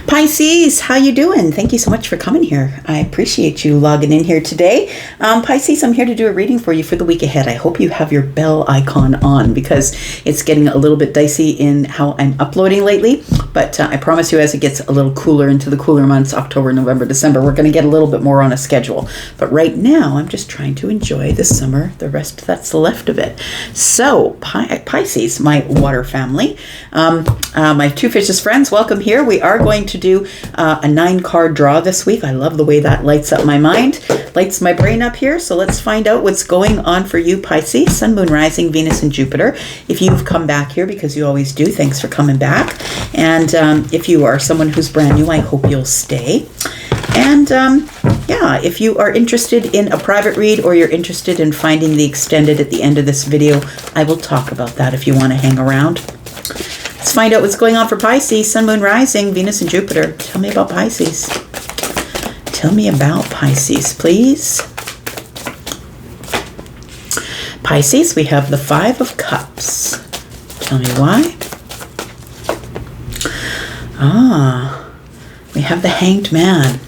Pisces, how you doing? Thank you so much for coming here. I appreciate you logging in here today. Pisces, I'm here to do a reading for you for the week ahead. I hope you have your bell icon on because it's getting a little bit dicey in how I'm uploading lately. But I promise you, as it gets a little cooler into the cooler months, October, November, December, we're going to get a little bit more on a schedule. But right now, I'm just trying to enjoy the summer, the rest that's left of it. So, Pisces, my water family, my two fishes friends, welcome here. We are going to do a 9-card draw this week. I love the way that lights up my mind, lights my brain up here. So let's find out what's going on for you, Pisces, Sun, Moon, Rising, Venus, and Jupiter. If you've come back here, because you always do, thanks for coming back. And if you are someone who's brand new, I hope you'll stay. And yeah, if you are interested in a private read or you're interested in finding the extended at the end of this video, I will talk about that if you want to hang around. Let's find out what's going on for Pisces, Sun, Moon, Rising, Venus, and Jupiter. Tell me about Pisces. Tell me about Pisces, please. Pisces, we have the 5 of Cups. Tell me why. We have the Hanged Man.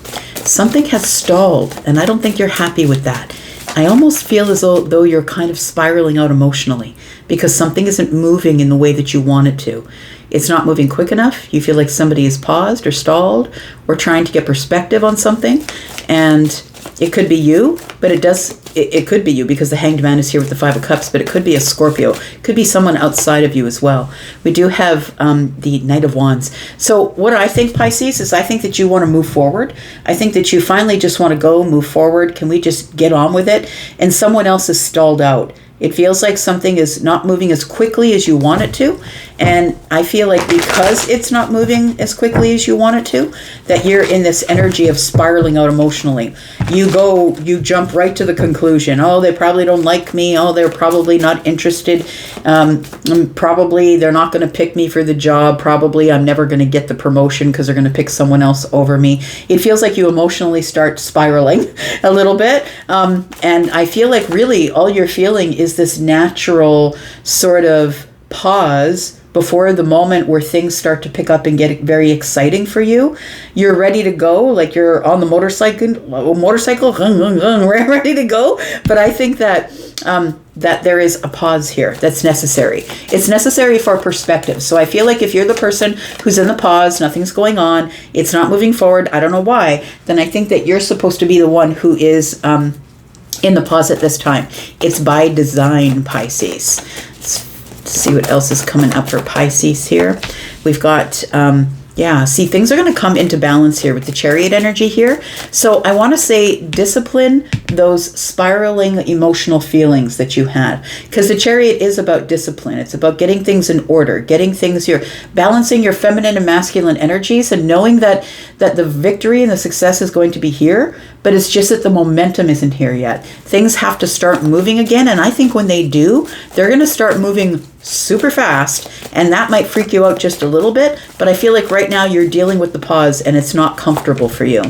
Something has stalled, and I don't think you're happy with that. I almost feel as though you're kind of spiraling out emotionally because something isn't moving in the way that you want it to. It's not moving quick enough. You feel like somebody is paused or stalled or trying to get perspective on something. And it could be you, but it could be you because the Hanged Man is here with the 5 of Cups, but it could be a Scorpio. It could be someone outside of you as well. We do have the Knight of Wands. So what I think, Pisces, is I think that you want to move forward. I think that you finally just want to go move forward. Can we just get on with it? And someone else is stalled out. It feels like something is not moving as quickly as you want it to. And I feel like because it's not moving as quickly as you want it to, that you're in this energy of spiraling out emotionally. You jump right to the conclusion. Oh, they probably don't like me. Oh, they're probably not interested. Probably they're not going to pick me for the job. Probably I'm never going to get the promotion because they're going to pick someone else over me. It feels like you emotionally start spiraling a little bit. And I feel like really all you're feeling is this natural sort of pause before the moment where things start to pick up and get very exciting for you. You're ready to go, like you're on the motorcycle, we're ready to go. But I think that that there is a pause here that's necessary. It's necessary for perspective. So I feel like if you're the person who's in the pause, nothing's going on, it's not moving forward, I don't know why, then I think that you're supposed to be the one who is in the pause at this time. It's by design, Pisces. Let's see what else is coming up for Pisces here. We've got, see, things are going to come into balance here with the Chariot energy here. So I want to say discipline those spiraling emotional feelings that you had. Because the Chariot is about discipline. It's about getting things in order, you're balancing your feminine and masculine energies and knowing that the victory and the success is going to be here, but it's just that the momentum isn't here yet. Things have to start moving again. And I think when they do, they're going to start moving super fast, and that might freak you out just a little bit, but I feel like right now you're dealing with the pause and it's not comfortable for you.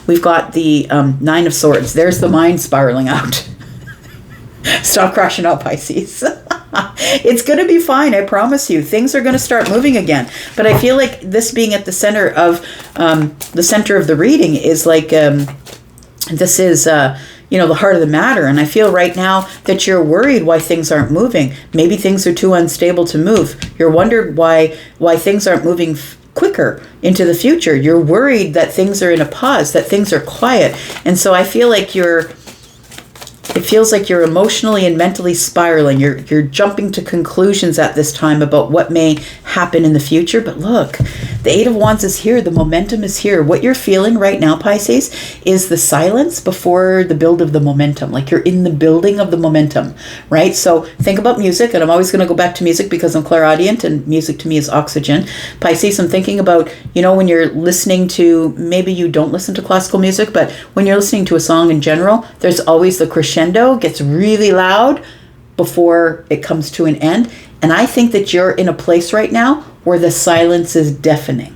We've got the 9 of Swords. There's the mind spiraling out. Stop crashing out, Pisces. It's going to be fine, I promise you. Things are going to start moving again. But I feel like this being at the center of the reading is like this is the heart of the matter. And I feel right now that you're worried why things aren't moving. Maybe things are too unstable to move. You're wondered why things aren't moving quicker into the future. You're worried that things are in a pause, that things are quiet. And so I feel like it feels like you're emotionally and mentally spiraling. You're jumping to conclusions at this time about what may happen in the future. But look, the 8 of Wands is here. The momentum is here. What you're feeling right now, Pisces, is the silence before the build of the momentum. Like you're in the building of the momentum, right? So think about music, and I'm always going to go back to music because I'm clairaudient and music to me is oxygen. Pisces, I'm thinking about, when you're listening to, maybe you don't listen to classical music, but when you're listening to a song in general, there's always the crescendo, gets really loud before it comes to an end. And I think that you're in a place right now where the silence is deafening.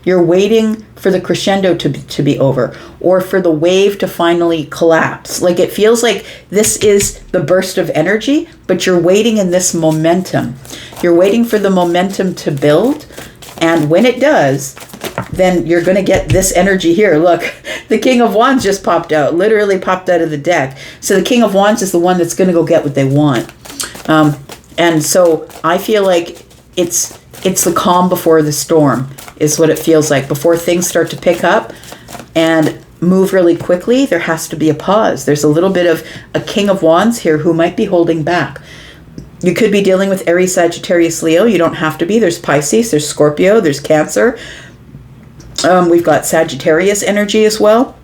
You're waiting for the crescendo to be over or for the wave to finally collapse. Like it feels like this is the burst of energy, but you're waiting in this momentum. You're waiting for the momentum to build. And when it does, then you're going to get this energy here. Look, the King of Wands just popped out, literally popped out of the deck. So the King of Wands is the one that's going to go get what they want. And so I feel like it's the calm before the storm is what it feels like. Before things start to pick up and move really quickly, there has to be a pause. There's a little bit of a King of Wands here who might be holding back. You could be dealing with Aries, Sagittarius, Leo. You don't have to be. There's Pisces, there's Scorpio, there's Cancer. We've got Sagittarius energy as well.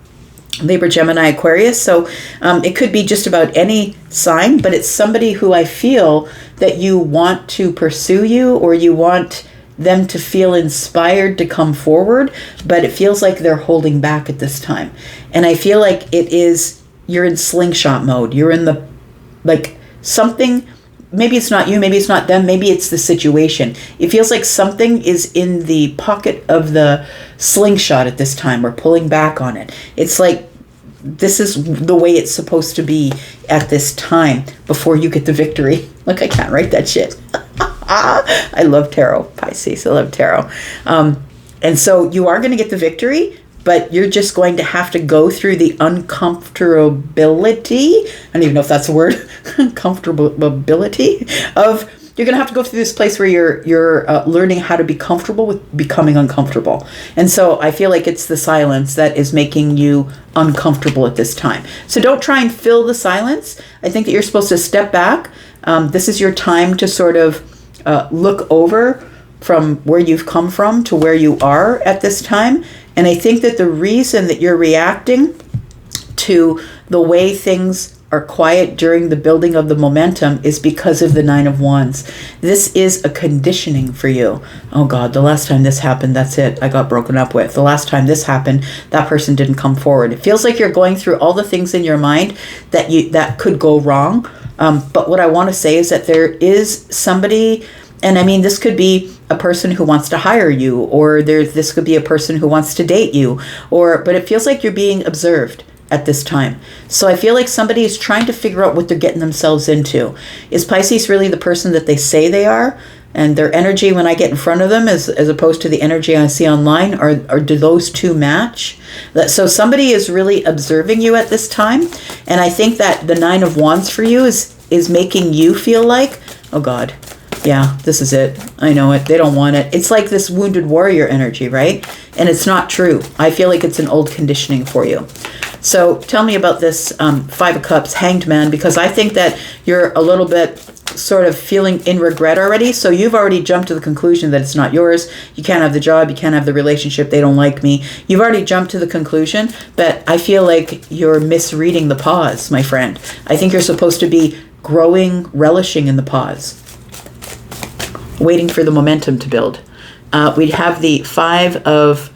Libra, Gemini, Aquarius. So it could be just about any sign, but it's somebody who I feel that you want to pursue you, or you want them to feel inspired to come forward, but it feels like they're holding back at this time. And I feel like you're in slingshot mode. You're in the, like, something, maybe it's not you, maybe it's not them, maybe it's the situation. It feels like something is in the pocket of the slingshot at this time. We're pulling back on it. It's like, this is the way it's supposed to be at this time before you get the victory. Look, I can't write that shit. I love tarot, Pisces. I love tarot. And so you are going to get the victory, but you're just going to have to go through the uncomfortability. I don't even know if that's a word. Comfortability of, you're going to have to go through this place where you're learning how to be comfortable with becoming uncomfortable. And so I feel like it's the silence that is making you uncomfortable at this time. So don't try and fill the silence. I think that you're supposed to step back. This is your time to sort of look over from where you've come from to where you are at this time. And I think that the reason that you're reacting to the way things are quiet during the building of the momentum is because of the Nine of Wands. This is a conditioning for you. Oh God, the last time this happened, that's it. I got broken up with. The last time this happened, that person didn't come forward. It feels like you're going through all the things in your mind that could go wrong. But what I want to say is that there is somebody, and I mean, this could be a person who wants to hire you, or this could be a person who wants to date you, but it feels like you're being observed at this time. So I feel like somebody is trying to figure out what they're getting themselves into. Is Pisces really the person that they say they are? And their energy when I get in front of them as opposed to the energy I see online, or do those two match? So somebody is really observing you at this time. And I think that the Nine of Wands for you is making you feel like, oh God, yeah, this is it. I know it. They don't want it. It's like this wounded warrior energy, right? And it's not true. I feel like it's an old conditioning for you. So tell me about this Five of Cups, Hanged Man, because I think that you're a little bit sort of feeling in regret already. So you've already jumped to the conclusion that it's not yours. You can't have the job. You can't have the relationship. They don't like me. You've already jumped to the conclusion, but I feel like you're misreading the pause, my friend. I think you're supposed to be growing, relishing in the pause, waiting for the momentum to build. We'd have the Five of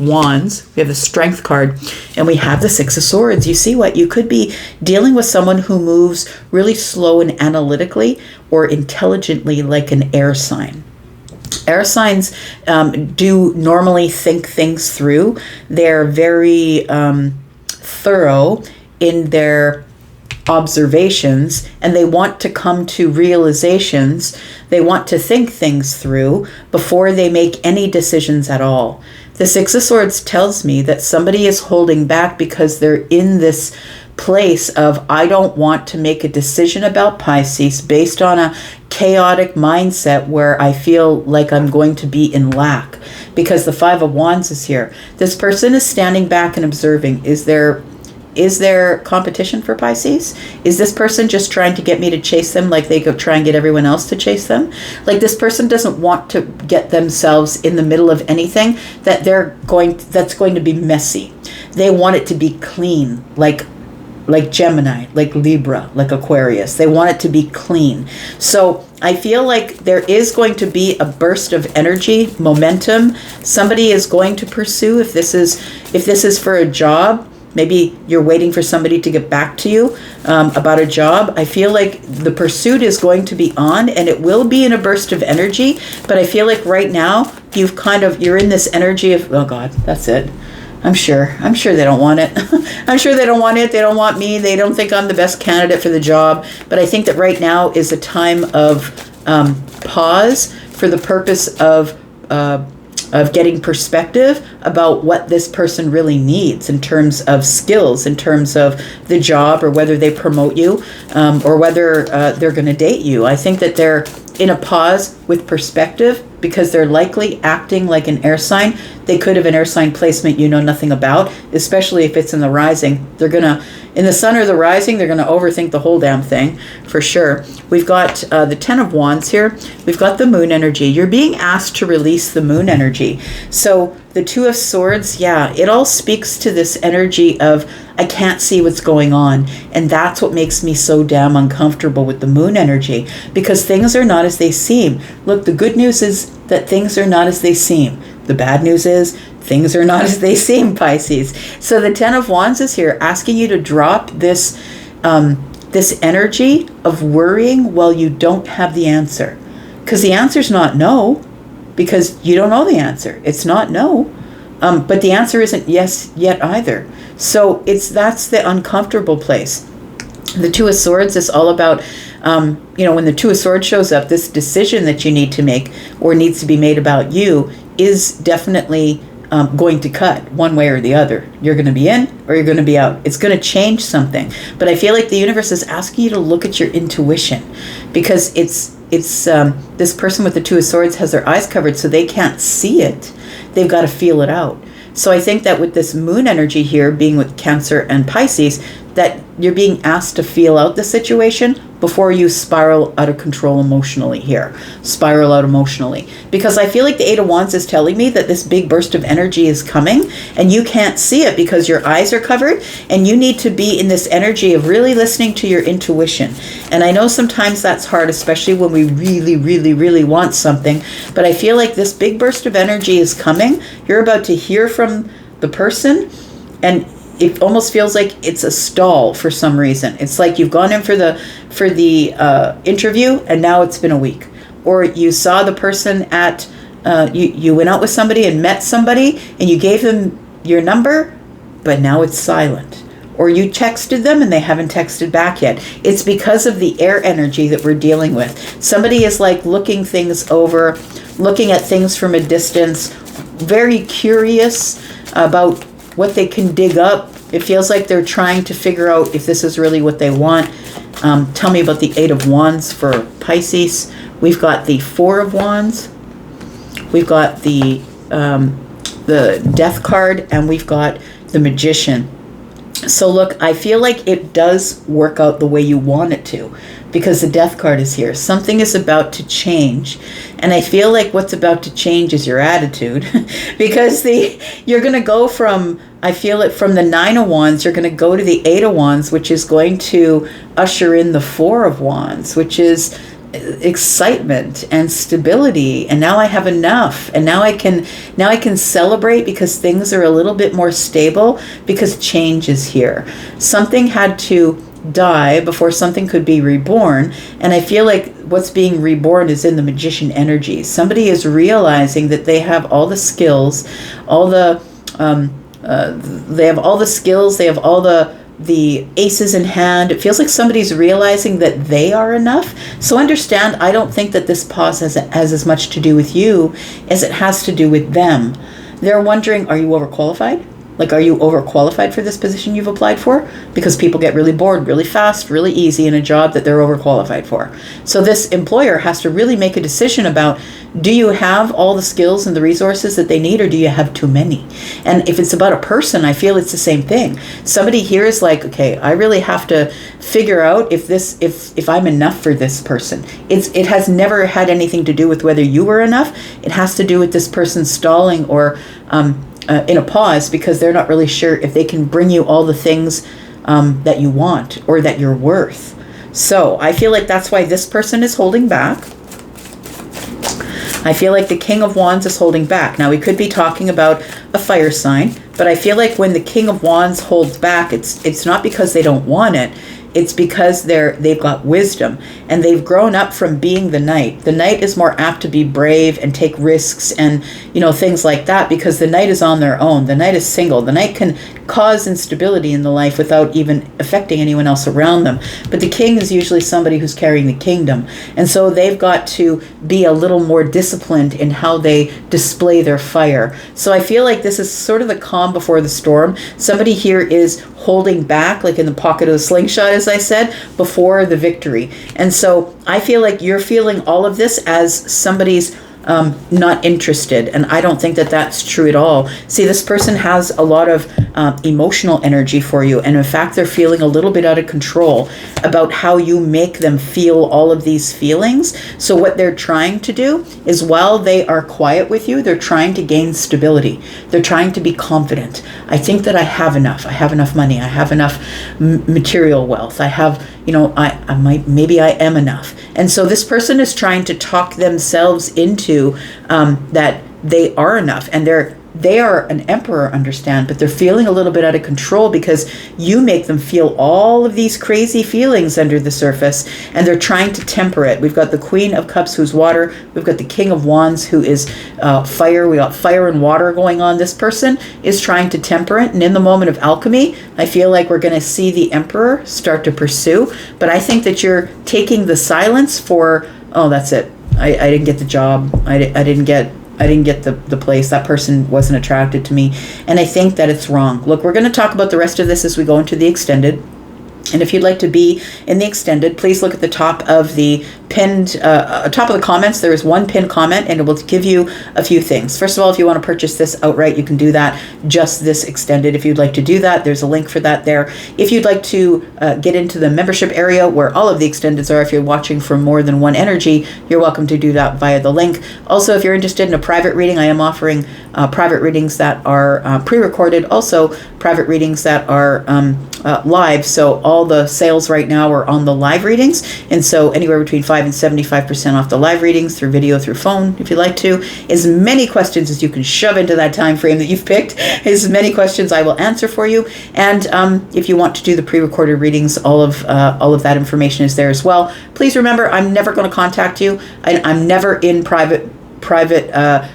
Wands. We have the Strength card, and we have the Six of Swords. You see what? You could be dealing with someone who moves really slow and analytically or intelligently, like an air sign. Air signs do normally think things through. They're very thorough in their observations, and they want to come to realizations. They want to think things through before they make any decisions at all. The Six of Swords tells me that somebody is holding back because they're in this place of, I don't want to make a decision about Pisces based on a chaotic mindset where I feel like I'm going to be in lack, because the Five of Wands is here. This person is standing back and observing. Is there competition for Pisces? Is this person just trying to get me to chase them like they go try and get everyone else to chase them? Like, this person doesn't want to get themselves in the middle of anything that's going to be messy. They want it to be clean, like Gemini, like Libra, like Aquarius. They want it to be clean. So I feel like there is going to be a burst of energy, momentum. Somebody is going to pursue, if this is for a job. Maybe you're waiting for somebody to get back to you about a job. I feel like the pursuit is going to be on, and it will be in a burst of energy. But I feel like right now you're in this energy of, oh God, that's it. I'm sure they don't want it. I'm sure they don't want it. They don't want me. They don't think I'm the best candidate for the job. But I think that right now is a time of pause for the purpose of getting perspective about what this person really needs in terms of skills, in terms of the job, or whether they promote you, or whether they're going to date you. I think that they're in a pause with perspective because they're likely acting like an air sign. They could have an air sign placement you know nothing about, especially if it's in the rising. They're going to, in the sun or the rising, they're going to overthink the whole damn thing for sure. We've got the 10 of Wands here. We've got the moon energy. You're being asked to release the moon energy. So the 2 of Swords, yeah, it all speaks to this energy of I can't see what's going on. And that's what makes me so damn uncomfortable with the moon energy, because things are not as they seem. Look, the good news is that things are not as they seem. The bad news is things are not as they seem, Pisces. So the 10 of Wands is here asking you to drop this this energy of worrying while you don't have the answer. Because the answer's not no, because you don't know the answer. It's not no. But the answer isn't yes yet either. So that's the uncomfortable place. The 2 of Swords is all about, when the 2 of Swords shows up, this decision that you need to make or needs to be made about you is definitely going to cut one way or the other. You're going to be in or you're going to be out. It's going to change something. But I feel like the universe is asking you to look at your intuition, because it's this person with the 2 of Swords has their eyes covered, so they can't see it. They've got to feel it out. So I think that with this moon energy here being with Cancer and Pisces, that you're being asked to feel out the situation before you spiral out of control emotionally here. Spiral out emotionally. Because I feel like the 8 of Wands is telling me that this big burst of energy is coming and you can't see it because your eyes are covered, and you need to be in this energy of really listening to your intuition. And I know sometimes that's hard, especially when we really, really, really want something. But I feel like this big burst of energy is coming. You're about to hear from the person, and it almost feels like it's a stall for some reason. It's like you've gone in for the interview and now it's been a week. Or you saw the person at, you went out with somebody and met somebody and you gave them your number, but now it's silent. Or you texted them and they haven't texted back yet. It's because of the air energy that we're dealing with. Somebody is like looking things over, looking at things from a distance, very curious about what they can dig up. It feels like they're trying to figure out if this is really what they want. Tell me about the 8 of Wands for Pisces. We've got the 4 of Wands. We've got the Death card, and we've got the Magician. So look, I feel like it does work out the way you want it to, because the Death card is here. Something is about to change. And I feel like what's about to change is your attitude, because you're going to go from, I feel it, from the 9 of Wands, you're going to go to the 8 of Wands, which is going to usher in the 4 of Wands, which is excitement and stability. And now I have enough. And now I can celebrate because things are a little bit more stable, because change is here. Something had to die before something could be reborn, and I feel like what's being reborn is in the Magician energy. Somebody is realizing that they have all the skills, they have all the skills, they have all the aces in hand. It feels like somebody's realizing that they are enough. So understand, I don't think that this pause has as much to do with you as it has to do with them. They're wondering, are you overqualified? Like, are you overqualified for this position you've applied for? Because people get really bored really fast, really easy in a job that they're overqualified for. So this employer has to really make a decision about, do you have all the skills and the resources that they need, or do you have too many? And if it's about a person, I feel it's the same thing. Somebody here is like, okay, I really have to figure out if I'm enough for this person. It has never had anything to do with whether you were enough. It has to do with this person stalling or in a pause, because they're not really sure if they can bring you all the things that you want or that you're worth. So I feel like that's why this person is holding back. I feel like the King of Wands is holding back. Now, we could be talking about a fire sign, but I feel like when the King of Wands holds back, it's not because they don't want it. it's because they've got wisdom, and they've grown up from being the knight. The knight is more apt to be brave and take risks and, things like that, because the knight is on their own. The knight is single. The knight can cause instability in the life without even affecting anyone else around them. But the king is usually somebody who's carrying the kingdom. And so they've got to be a little more disciplined in how they display their fire. So I feel like this is sort of the calm before the storm. Somebody here is holding back, like in the pocket of the slingshot, as I said, before the victory. And so I feel like you're feeling all of this as somebody's not interested, and I don't think that that's true at all. See, this person has a lot of emotional energy for you, and in fact they're feeling a little bit out of control about how you make them feel all of these feelings. So what they're trying to do is, while they are quiet with you, they're trying to gain stability. They're trying to be confident. I think that I have enough money, I have enough material wealth, I have, maybe I am enough. And so this person is trying to talk themselves into that they are enough, and they are an emperor, understand, but they're feeling a little bit out of control because you make them feel all of these crazy feelings under the surface, and they're trying to temper it. We've got the Queen of Cups, who's water. We've got the King of Wands, who is fire. We got fire and water going on. This person is trying to temper it, and in the moment of alchemy, I feel like we're going to see the emperor start to pursue, but I think that you're taking the silence for, oh, that's it. I didn't get the job. I didn't get the place. That person wasn't attracted to me. And I think that it's wrong. Look, we're going to talk about the rest of this as we go into the extended. And if you'd like to be in the extended, please look at the top of the pinned, top of the comments. There is one pinned comment, and it will give you a few things. First of all, if you want to purchase this outright, you can do that. Just this extended. If you'd like to do that, there's a link for that there. If you'd like to get into the membership area where all of the extendeds are, if you're watching from more than one energy, you're welcome to do that via the link. Also, if you're interested in a private reading, I am offering private readings that are pre-recorded. Also, private readings that are live. So all the sales right now are on the live readings, and so anywhere between 5 and 75% off the live readings, through video, through phone, if you'd like to. As many questions as you can shove into that time frame that you've picked, as many questions I will answer for you. And if you want to do the pre-recorded readings, all of that information is there as well. Please remember, I'm never going to contact you. I'm never in private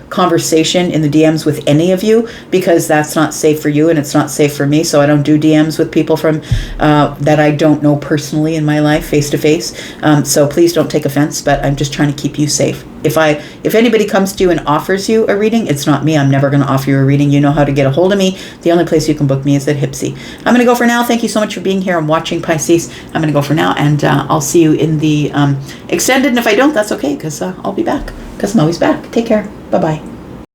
conversation in the DMs with any of you, because that's not safe for you and it's not safe for me. So I don't do DMs with people from that I don't know personally in my life, face to face. So please don't take offense, but I'm just trying to keep you safe. If anybody comes to you and offers you a reading, it's not me. I'm never going to offer you a reading. You know how to get a hold of me. The only place you can book me is at Hypsee. I'm going to go for now. Thank you so much for being here and watching, Pisces. I'm going to go for now, and I'll see you in the extended. And if I don't, that's okay, because I'll be back, because I'm always back. Take care. Bye-bye.